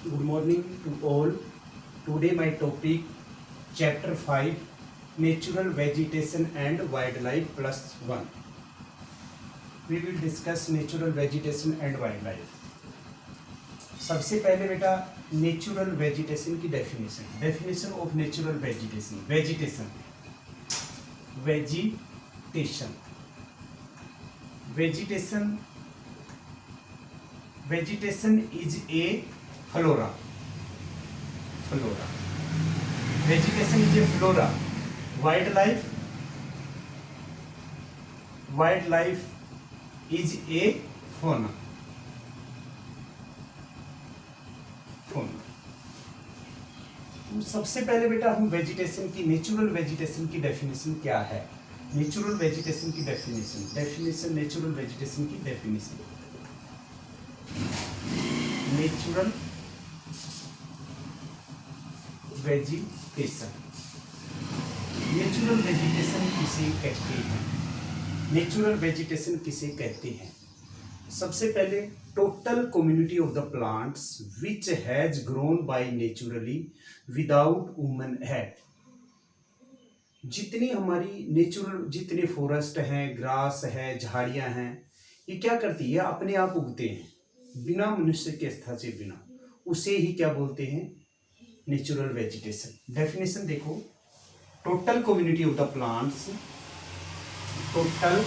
Good morning to all. Today my topic chapter 5 natural vegetation and wildlife plus 1. We will discuss natural vegetation and wildlife. सबसे पहले बेटा natural vegetation की definition of natural vegetation vegetation vegetation vegetation is a flora vegetation is a flora. Wildlife is a fauna. तो सबसे पहले बेटा हम vegetation की नेचुरल वेजिटेशन की डेफिनेशन क्या है? नेचुरल वेजिटेशन की डेफिनेशन नेचुरल वेजिटेशन की डेफिनेशन नेचुरल वेजिटेशन किसे कहते हैं? नेचुरल वेजिटेशन किसे कहते हैं? सबसे पहले total community of the plants which has grown by naturally without human head. जितनी हमारी नेचुरल जितने फॉरेस्ट हैं, ग्रास है, झाड़ियां हैं, ये क्या करती है? अपने आप उगते हैं बिना मनुष्य के हस्तक्षेप बिना। उसे ही क्या बोलते हैं? Natural vegetation. डेफिनेशन देखो, total community of the plants, total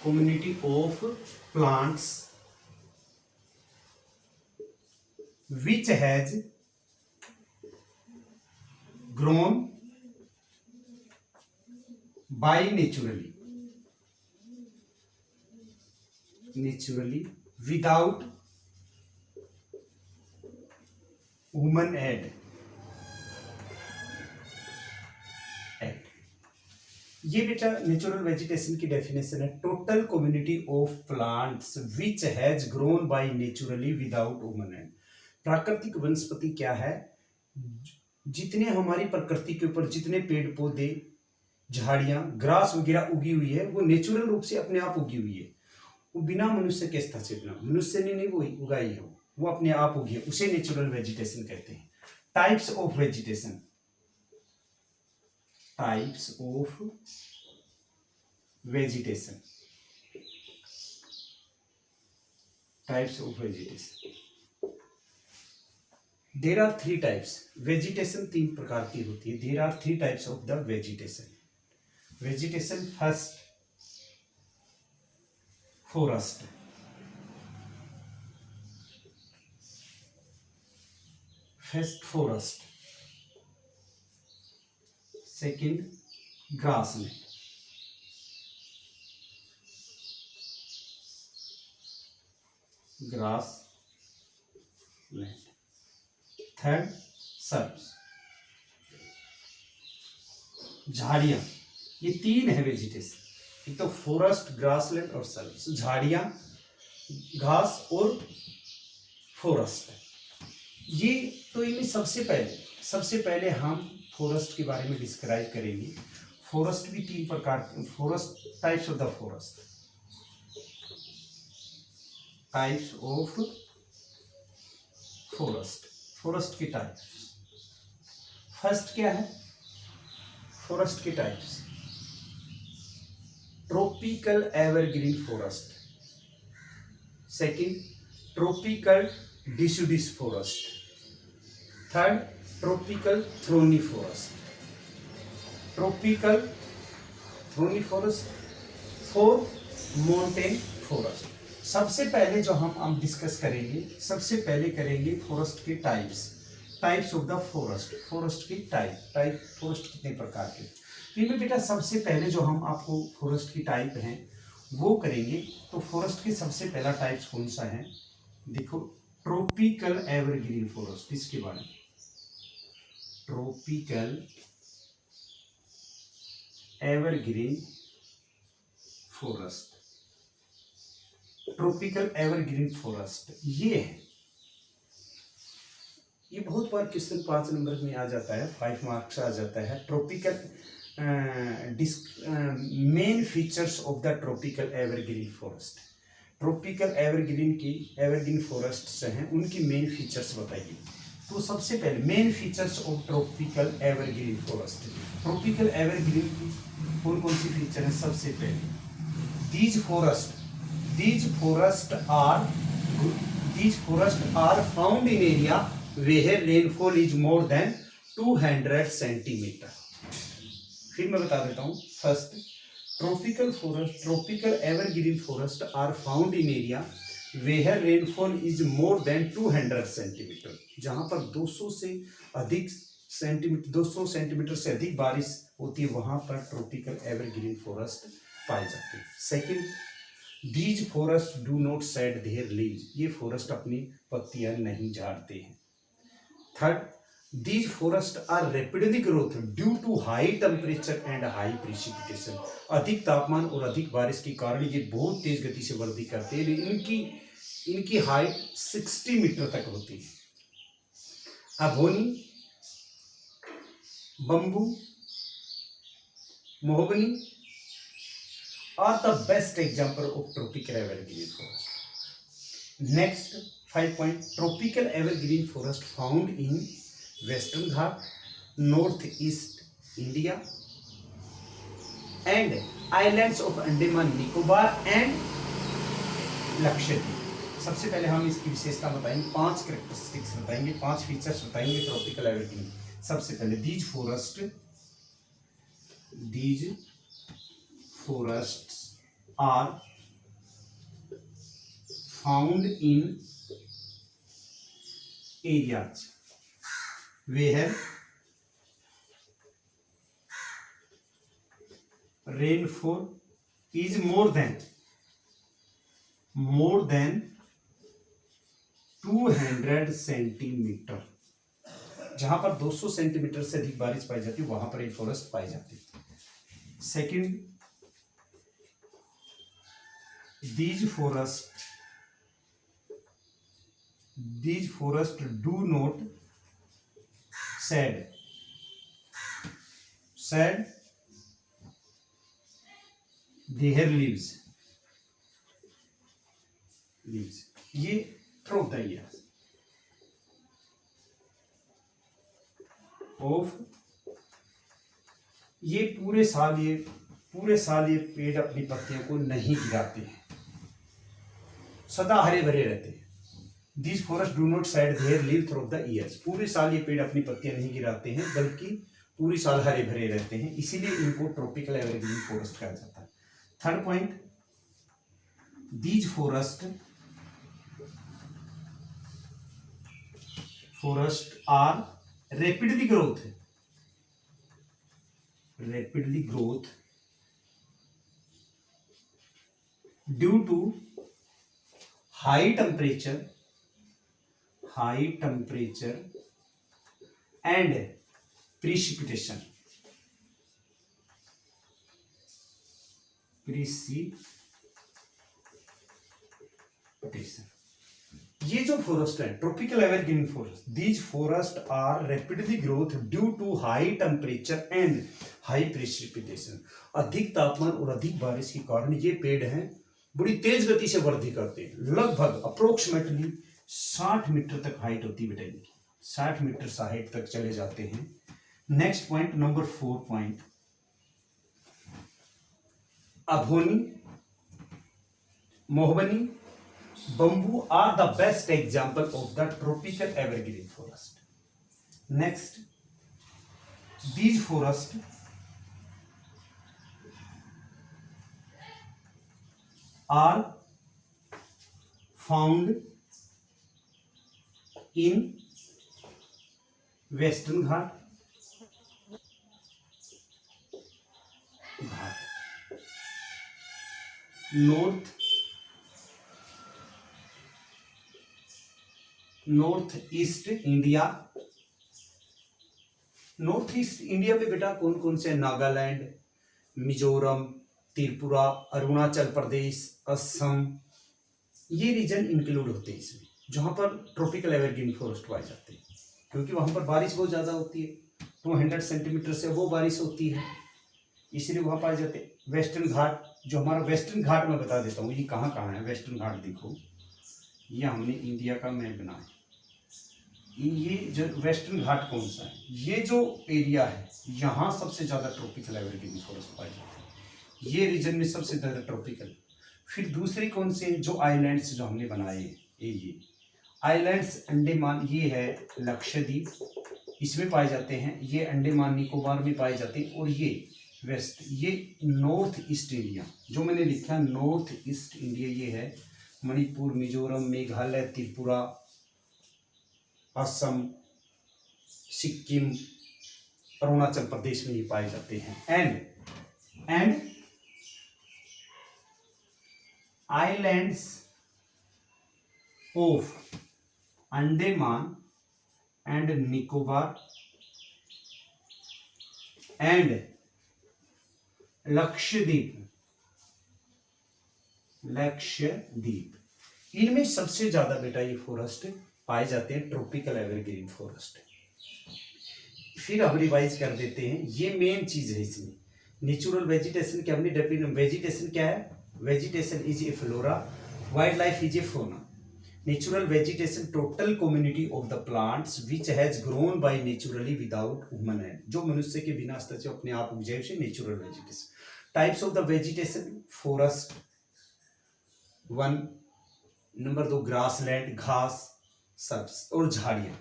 community of plants which has grown by naturally without human aid. ये बेटा नेचुरल वेजिटेशन की डेफिनेशन है। Total community of plants which has grown by naturally without human aid. प्राकृतिक वनस्पति क्या है? जितने हमारी प्रकृति के ऊपर जितने पेड़ पौधे, झाड़ियां, ग्रास वगैरह उगी हुई है, वो नेचुरल रूप से अपने आप उगी हुई है। वो बिना मनुष्य के हस्तक्षेप, बिना मनुष्य ने नहीं वो उगाई है, वो अपने आप उगी है। उसे नेचुरल वेजिटेशन कहते हैं। Types of vegetation, there are 3 types. Vegetation 3 प्रकार की होती है। There are 3 types of the vegetation. First forest, second grassland, third shrubs, झाड़ियां। ये 3 है वेजिटेशन। एक तो फॉरेस्ट, ग्रासलैंड और सर्ब्स। झाड़ियां, घास और फॉरेस्ट। ये तो इनमें सबसे पहले हम फॉरेस्ट के बारे में डिस्क्राइब करेंगे। फॉरेस्ट भी 3 प्रकार, forest types of the forest, forest के टाइप्स। फर्स्ट क्या है? फॉरेस्ट के types, tropical evergreen forest, second tropical deciduous forest, third tropical thorny forest, fourth mountain forest. सबसे पहले जो हम डिस्कस करेंगे, सबसे पहले करेंगे फॉरेस्ट के टाइप्स ऑफ द फॉरेस्ट की टाइप फॉरेस्ट कितने प्रकार के। इनमें बेटा सबसे पहले जो हम आपको फॉरेस्ट की टाइप हैं वो करेंगे। तो फॉरेस्ट के सबसे पहला टाइप्स कौन सा है? देखो, ट्रॉपिकल एवरग्रीन फॉरेस्ट। इसके बारे में ट्रॉपिकल एवरग्रीन फॉरेस्ट, ये है। ये बहुत बार क्वेश्चन 5 नंबर में आ जाता है, 5 मार्क्स आ जाता है। Tropical main features of the tropical evergreen forest. Tropical evergreen forest हैं उनकी मेन फीचर्स बताइए। तो सबसे पहले main features of tropical evergreen forest, tropical evergreen की कौन कौन सी फीचर है? सबसे पहले these forest are found in area where rainfall is more than 200 centimetre. फिर मैं बता देता हूँ। First, tropical evergreen forest are found in area where rainfall is more than 200 centimetre, जहां पर 200 सेंटीमीटर से अधिक बारिश होती है, वहां पर ट्रॉपिकल एवरग्रीन फॉरेस्ट पाए जाते हैं। Second, these forest do not shade there leaves, ये फॉरेस्ट अपनी पत्तियां नहीं झाड़ते हैं। Third, these forests are rapidly growth due to high temperature and high precipitation, अधिक तापमान और अधिक बारिश के कारण ये बहुत तेज गति से वृद्धि करते हैं। इनकी हाइट 60 मीटर तक होती है। Ebony, bamboo, mahogany are the best example of tropical evergreen forest. Next, 5 point, tropical evergreen forest found in Western Ghat, Northeast India and islands of Andaman Nicobar and Lakshadweep. सबसे पहले हम इसकी विशेषता बताएंगे, 5 कैरेक्टरिस्टिक्स बताएंगे, 5 फीचर्स बताएंगे ट्रॉपिकल एवरग्रीन। सबसे पहले these forests are found in areas where rainfall is more than 200 centimetre, जहां पर 200 सेंटीमीटर से अधिक बारिश पाई जाती है, वहां पर एक फॉरेस्ट पाई जाती है। Second, these forests do not shed their leaves, ये throughout the year of, ये पूरे साल ये पेड़ अपनी पत्तियों को नहीं गिराते हैं, सदा हरे भरे रहते हैं। These forests do not shed their leaves throughout the years, पूरे साल ये पेड़ अपनी पत्तियां नहीं गिराते हैं, बल्कि पूरी साल हरे भरे रहते हैं, इसीलिए इनको ट्रॉपिकल एवरग्रीन फॉरेस्ट कहा जाता है। Third point, these forests are rapidly growth due to high temperature and precipitation। ये जो फॉरेस्ट है tropical evergreen forest, these forest are rapidly growth due to high temperature and high precipitation, अधिक तापमान और अधिक बारिश के कारण ये पेड़ हैं बड़ी तेज गति से वृद्धि करते हैं। लगभग अप्रोक्सीमेटली 60 मीटर तक हाइट होती है बेटा इनकी, 60 मीटर से हाइट तक चले जाते हैं। Next point, number 4 point, ebony, mahogany, bamboo are the best example of the tropical evergreen forest. Next, these forests are found in Western Ghat, north east India. North east India में बेटा कौन कौन से? नागालैंड, मिजोरम, त्रिपुरा, अरुणाचल प्रदेश, असम, ये रीजन इंक्लूड होते हैं इसमें, जहां पर ट्रॉपिकल एवरग्रीन फॉरेस्ट पाए जाते हैं, क्योंकि वहां पर बारिश बहुत ज्यादा होती है, 200 सेंटीमीटर से वो बारिश होती है, इसलिए वहां पाए जाते हैं। वेस्टर्न घाट जो हमारा वेस्टर्न घाट मैं बता देता हूँ ये कहाँ कहाँ है। वेस्टर्न घाट देखो, ये हमने इंडिया का मैप बनाया, ये जो वेस्टर्न घाट कौन सा है, ये जो एरिया है यहाँ सबसे ज़्यादा ट्रॉपिकल एवरग्रीन फॉरेस्ट पाए जाते हैं, ये रीजन में सबसे ज़्यादा ट्रॉपिकल। फिर दूसरी कौन से जो आइलैंड्स जो हमने बनाए हैं, ये आइलैंड्स अंडमान, ये है लक्षद्वीप, इसमें पाए जाते हैं, ये अंडमान निकोबार में पाए जाते हैं, और ये वेस्ट, ये नॉर्थ ईस्ट इंडिया जो मैंने लिखा नॉर्थ ईस्ट इंडिया, ये है मणिपुर, मिजोरम, मेघालय, त्रिपुरा, असम, सिक्किम, अरुणाचल प्रदेश में ये पाए जाते हैं। And islands of Andaman and Nicobar and Lakshadweep, इनमें सबसे ज्यादा बेटा ये फॉरेस्ट पाए जाते हैं, ट्रॉपिकल एवरग्रीन फॉरेस्ट। फिर हम रिवाइज कर देते हैं, ये मेन चीज है इसमें। नेचुरल वेजिटेशन के हमने डेफिनेशन, वेजिटेशन क्या है, vegetation is a flora, wild life is a fauna. Natural vegetation total community of the plants which has grown by naturally without human hand, जो मनुष्य के बिना हस्तक्षेप अपने आप उग जाए, उसे natural vegetation. Types of the vegetation, forest 1, number 2 grassland, घास, सब्ज और झाड़ियां।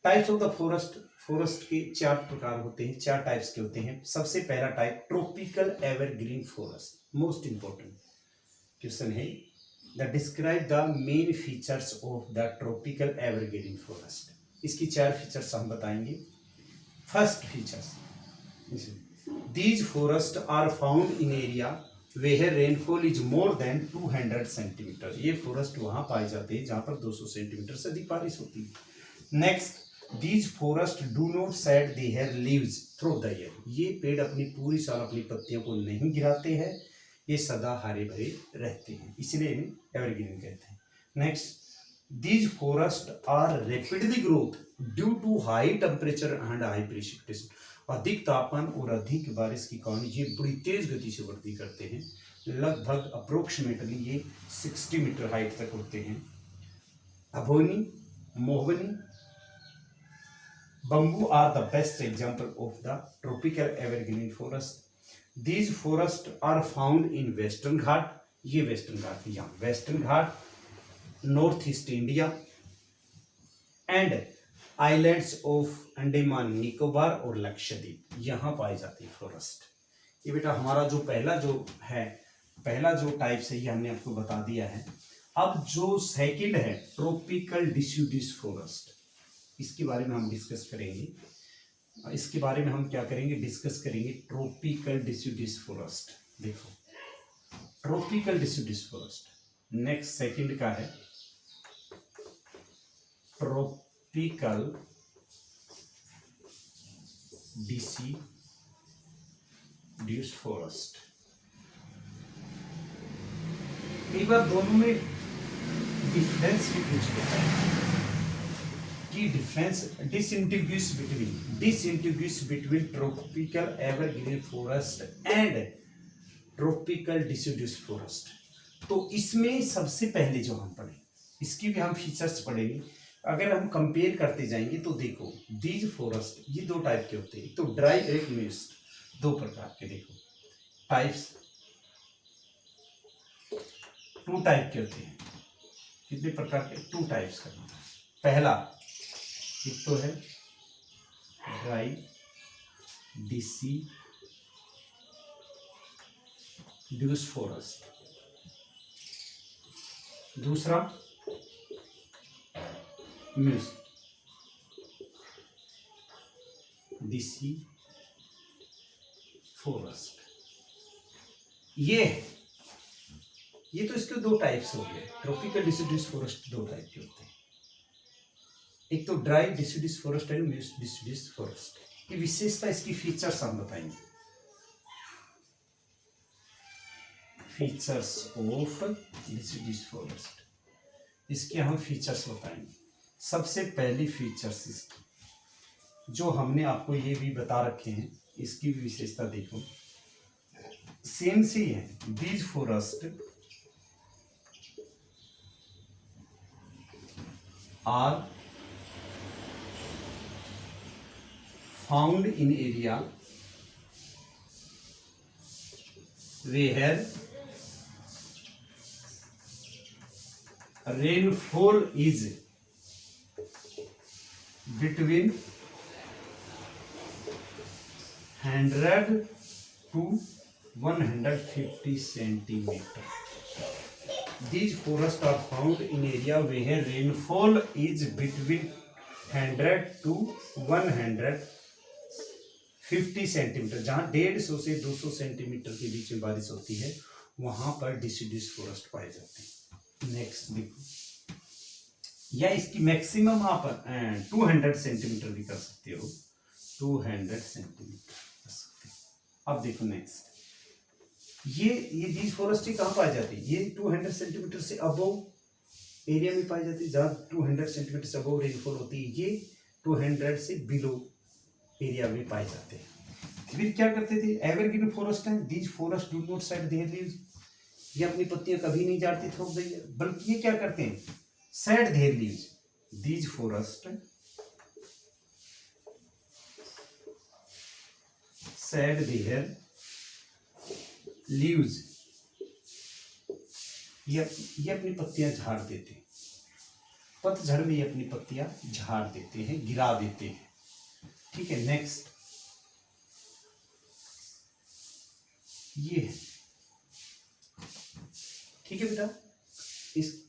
Types of the forest, forest के 4 प्रकार होते हैं, 4 टाइप्स के होते हैं। सबसे पहला type tropical evergreen forest, most important question है, the describe the main features of the tropical evergreen forest. इसकी 4 फीचर्स हम बताएंगे। First features, these forest are found in area where rainfall is more than 200 centimetre. ये forest वहां पाए जाते हैं जहां पर 200 सेंटीमीटर से अधिक बारिश होती है। Next, these forest do not shade there leaves through the year. ये पेड़ अपनी पूरी साल अपनी पत्तियों को नहीं गिराते हैं, ये सदा हरे भरे रहते हैं, इसलिए इन्हें एवरग्रीन कहते हैं। Next, these forest are rapidly growth due to high temperature and high precipitation. अधिक तापमान और अधिक बारिश के कारण ये बड़ी तेज गति से वृद्धि करते हैं, लगभग अप्रोक्सीमेटली ये 60 मीटर हाइट तक होते हैं। अभोनी, मोहवनी, bamboo are the best example of the tropical evergreen forest. These forests are found in western घाट, ये वेस्टर्न घाट, यहाँ western Ghat, north east India and islands of Andaman Nicobar और लक्षद्वीप, यहाँ पाई जाती है फॉरेस्ट। ये बेटा हमारा जो पहला जो है, पहला जो टाइप्स है ये हमने आपको बता दिया है। अब जो सेकंड है ट्रॉपिकल डिसिड्यूस फॉरेस्ट, इसके बारे में हम डिस्कस करेंगे। इसके बारे में हम क्या करेंगे, डिस्कस करेंगे ट्रॉपिकल डिसिड्यूस फॉरेस्ट। देखो tropical deciduous forest, next second का है ट्रॉपिकल डिसिड्यूस फॉरेस्ट। एक बार दोनों में डिफरेंस भी पूछ लेता है कि difference distinguish between tropical evergreen forest and tropical deciduous forest. तो इसमें सबसे पहले जो हम पढ़े, इसकी भी हम फीचर्स पढ़ेंगे। अगर हम कंपेयर करते जाएंगे तो देखो दीज फॉरेस्ट, ये 2 टाइप के होते हैं, एक तो ड्राई एक मिस्ट, 2 प्रकार के। देखो टाइप्स 2 टाइप के होते हैं, कितने प्रकार के, 2 टाइप्स का। पहला एक तो है ड्राई डिसिड्यूस फॉरेस्ट, दूसरा मिस्ट डिसिड्यूस फॉरेस्ट। ये तो इसके 2 टाइप्स हो गए। ट्रॉपिकल डिसिड्यूस फॉरेस्ट 2 टाइप के होते हैं, एक तो dry deciduous forest and moist deciduous forest. ये विशेषता, इसकी फीचर्स हम बताएंगे। फीचर्स ऑफ डिसिड्यूस फॉरेस्ट, इसके हम फीचर्स बताएंगे। सबसे पहली फीचर्स इसकी जो हमने आपको ये भी बता रखे हैं, इसकी भी विशेषता देखो। सेम से ही है, these forest are found in area where rainfall is between 100 to 150 centimeter. These forests are found in area where rainfall is between 100 to 150 centimetre, जहाँ 150 से 200 सेंटीमीटर के बीच में बारिश होती है वहां पर डिसिडुअस फॉरेस्ट पाए जाते हैं। नेक्स्ट देखो, या इसकी मैक्सिमम आप 200 सेंटीमीटर भी कर सकते हो, 200 सेंटीमीटर कर सकते हो। अब देखो नेक्स्ट, ये दीज फॉरेस्ट कहाँ पाई जाती है? ये 200 सेंटीमीटर से अबव एरिया में पाई जाती है, जहाँ 200 सेंटीमीटर से अबव रेनफॉल होती है। ये 200 से बिलो एरिया में पाए जाते हैं। फिर क्या करते थे? एवरग्रीन फॉरेस्ट है, these forest do not shade there leaves, ये अपनी पत्तियां कभी नहीं झाड़ती थोक देंगे, बल्कि ये क्या करते हैं? Shade there leaves, these forest shade there leaves, ये अपनी पत्तियां झाड़ देते हैं, पतझड़ में ये अपनी पत्तियां झाड़ देते हैं, गिरा देते हैं। ठीक है, नेक्स्ट ये, ठीक है बेटा, इस